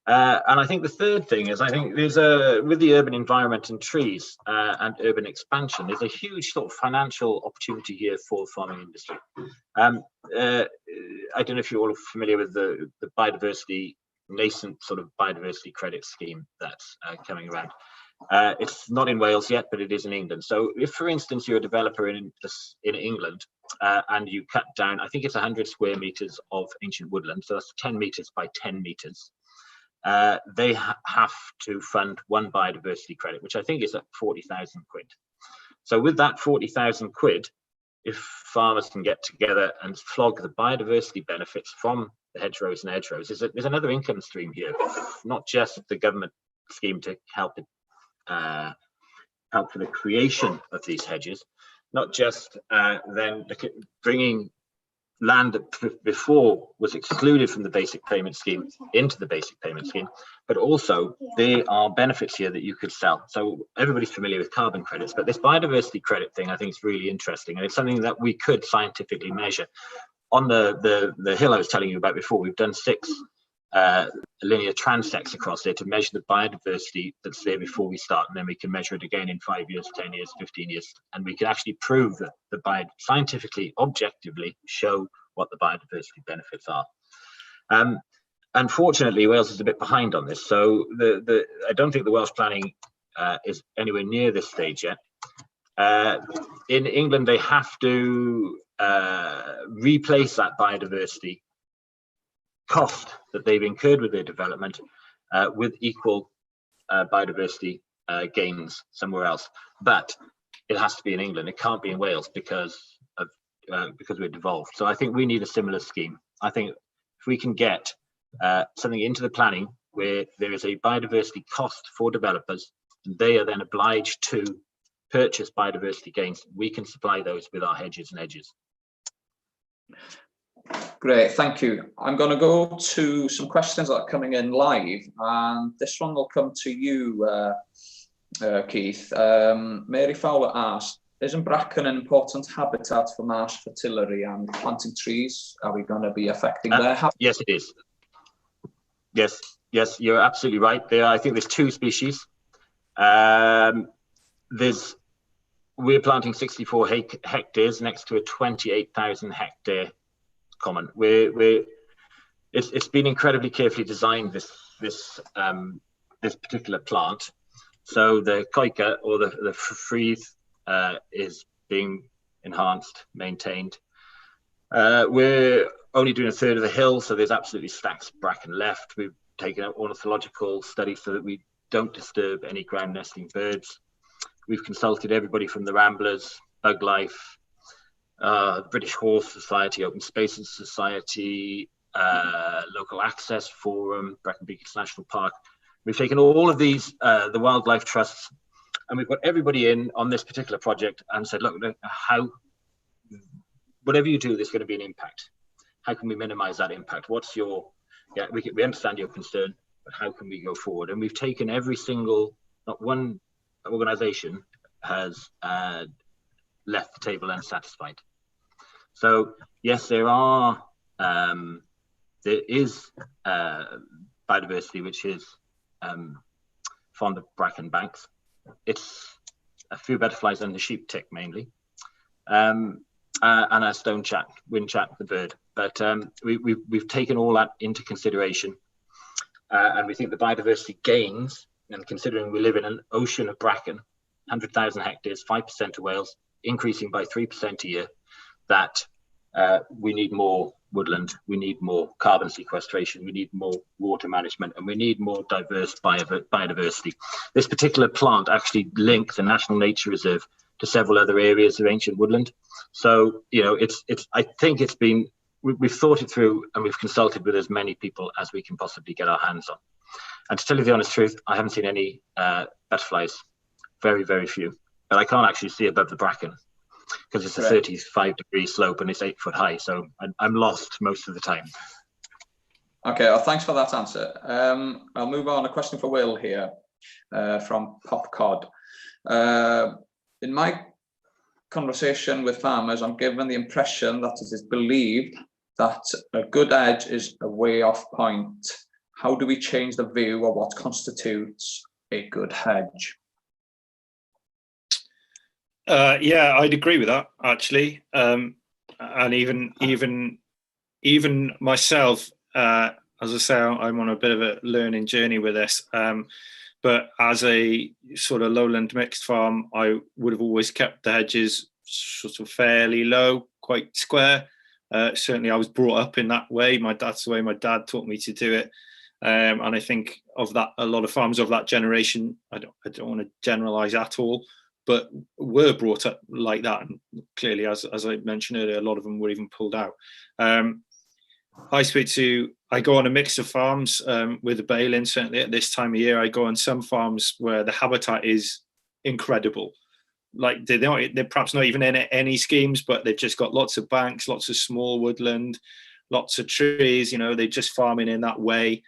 And I think the third thing is, I think there's with the urban environment and trees and urban expansion, there's a huge sort of financial opportunity here for the farming industry. I don't know if you're all familiar with the biodiversity, nascent sort of biodiversity credit scheme that's coming around. It's not in Wales yet, but it is in England. So if, for instance, you're a developer in England and you cut down, I think it's 100 square meters of ancient woodland, so that's 10 meters by 10 meters. They have to fund one biodiversity credit, which I think is at 40,000 quid. So with that 40,000 quid, if farmers can get together and flog the biodiversity benefits from the hedgerows and hedgerows, there's another income stream here, not just the government scheme to help for the creation of these hedges, not just then bringing land that before was excluded from the basic payment scheme into the basic payment scheme, but also there are benefits here that you could sell. So everybody's familiar with carbon credits, but this biodiversity credit thing I think is really interesting, and it's something that we could scientifically measure. On the hill I was telling you about before, we've done 6 linear transects across there to measure the biodiversity that's there before we start, and then we can measure it again in 5 years, 10 years, 15 years, and we can actually prove that scientifically, objectively show what the biodiversity benefits are. Unfortunately, Wales is a bit behind on this, so I don't think the Welsh planning is anywhere near this stage yet. In England, they have to replace that biodiversity cost that they've incurred with their development with equal biodiversity gains somewhere else, but it has to be in England. It can't be in Wales because we're devolved. So I think we need a similar scheme. I think if we can get something into the planning where there is a biodiversity cost for developers, and they are then obliged to purchase biodiversity gains, we can supply those with our hedges and edges.
Great, thank you. I'm going to go to some questions that are coming in live, and this one will come to you, Keith. Mary Fowler asked, isn't bracken an important habitat for marsh fertility, and planting trees, are we going to be affecting their habitat?
Yes, it is. Yes, you're absolutely right. I think there's 2 species. We're planting 64 hectares next to a 28,000 hectare common. It's been incredibly carefully designed, this particular plant. So the coica, or the freeth, is being enhanced, maintained. We're only doing a third of the hill, so there's absolutely stacks of bracken left. We've taken out ornithological studies so that we don't disturb any ground nesting birds. We've consulted everybody from the Ramblers, Bug Life, the British Horse Society, Open Spaces Society, Local Access Forum, Brecon Beacons National Park. We've taken all of these, the wildlife trusts, and we've got everybody in on this particular project and said, look, how, whatever you do, there's going to be an impact. How can we minimize that impact? What's your, yeah, we understand your concern, but how can we go forward? And we've taken every single, not one organization has left the table unsatisfied. So yes, there is biodiversity which is fond of bracken banks. It's a few butterflies and the sheep tick mainly, and a stone chat, wind chat, the bird. But we've taken all that into consideration, and we think the biodiversity gains, and considering we live in an ocean of bracken, 100,000 hectares, 5% of Wales, increasing by 3% a year, that we need more woodland, we need more carbon sequestration, we need more water management, and we need more diverse biodiversity. This particular plant actually links the National Nature Reserve to several other areas of ancient woodland. So, you know, I think it's been, we've thought it through, and we've consulted with as many people as we can possibly get our hands on. And to tell you the honest truth, I haven't seen any butterflies, very, very few. But I can't actually see above the bracken because it's a 35-degree slope and it's 8 foot high. So I'm lost most of the time.
Okay, well, thanks for that answer. I'll move on. A question for Will here from Popcod. In my conversation with farmers, I'm given the impression that it is believed that a good edge is a way off point. How do we change the view of what constitutes a good hedge?
Yeah, I'd agree with that actually, and even myself, as I say, I'm on a bit of a learning journey with this. But as a sort of lowland mixed farm, I would have always kept the hedges sort of fairly low, quite square. Certainly, I was brought up in that way. That's the way my dad taught me to do it. And I think of that, a lot of farmers of that generation, I don't want to generalize at all, but were brought up like that. And clearly, as I mentioned earlier, a lot of them were even pulled out. I go on a mix of farms with the baling. Certainly at this time of year, I go on some farms where the habitat is incredible. Like they're perhaps not even in any schemes, but they've just got lots of banks, lots of small woodland, lots of trees. You know, they're just farming in that way.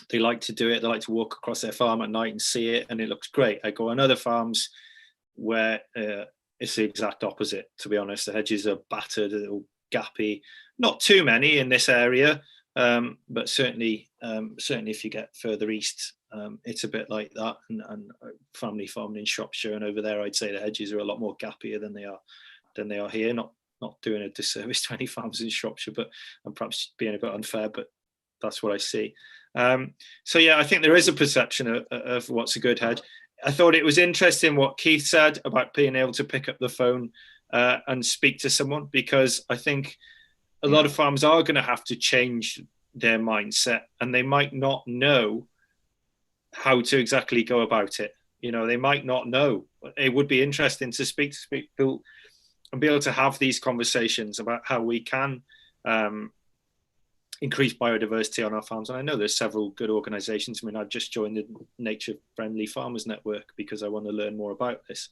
They like to do it. They like to walk across their farm at night and see it, and it looks great. I go on other farms where it's the exact opposite, to be honest. The hedges are battered, they're all gappy. Not too many in this area, but certainly if you get further east, it's a bit like that. And family farming in Shropshire and over there, I'd say the hedges are a lot more gappier than they are here. Not doing a disservice to any farms in Shropshire, but I'm perhaps being a bit unfair, but that's what I see. So yeah, I think there is a perception of what's a good hedge. I thought it was interesting what Keith said about being able to pick up the phone and speak to someone, because I think a lot of farmers are going to have to change their mindset, and they might not know how to exactly go about it. You know, they might not know. It would be interesting to speak to people and be able to have these conversations about how we can increase biodiversity on our farms. And I know there's several good organizations. I mean, I've just joined the Nature Friendly Farmers Network because I want to learn more about this.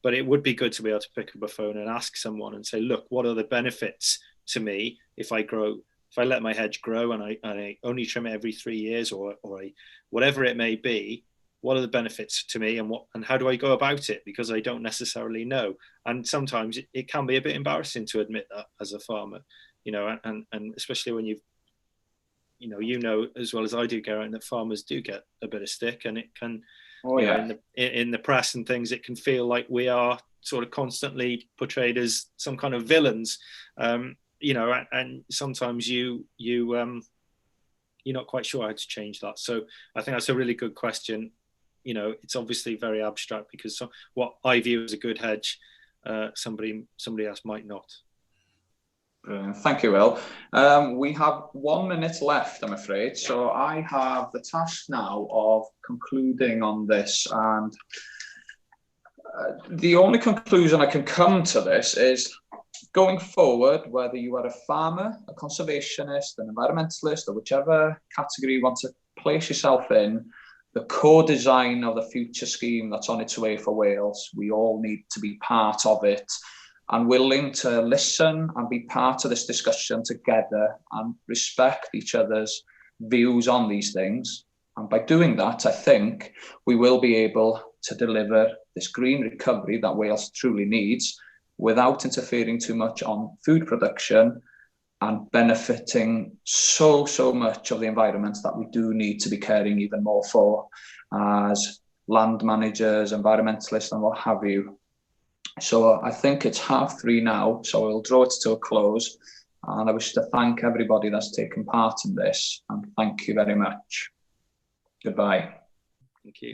But it would be good to be able to pick up a phone and ask someone and say, look, what are the benefits to me if I let my hedge grow and I only trim it every 3 years or whatever it may be? What are the benefits to me, and how do I go about it? Because I don't necessarily know. And sometimes it can be a bit embarrassing to admit that as a farmer, you know, and especially when you know as well as I do, Geraint, that farmers do get a bit of stick, and it can, in the press and things, it can feel like we are sort of constantly portrayed as some kind of villains, you know, and sometimes you're not quite sure how to change that. So I think that's a really good question. You know, it's obviously very abstract, because what I view as a good hedge, somebody else might not.
Thank you, Will. We have 1 minute left, I'm afraid. So I have the task now of concluding on this. And the only conclusion I can come to this is, going forward, whether you are a farmer, a conservationist, an environmentalist, or whichever category you want to place yourself in, the core design of the future scheme that's on its way for Wales, we all need to be part of it and willing to listen and be part of this discussion together and respect each other's views on these things. And by doing that, I think we will be able to deliver this green recovery that Wales truly needs without interfering too much on food production and benefiting so much of the environment that we do need to be caring even more for as land managers, environmentalists, and what have you. So I think it's 3:30 now, so we'll draw it to a close. And I wish to thank everybody that's taken part in this, and thank you very much. Goodbye.
Thank you.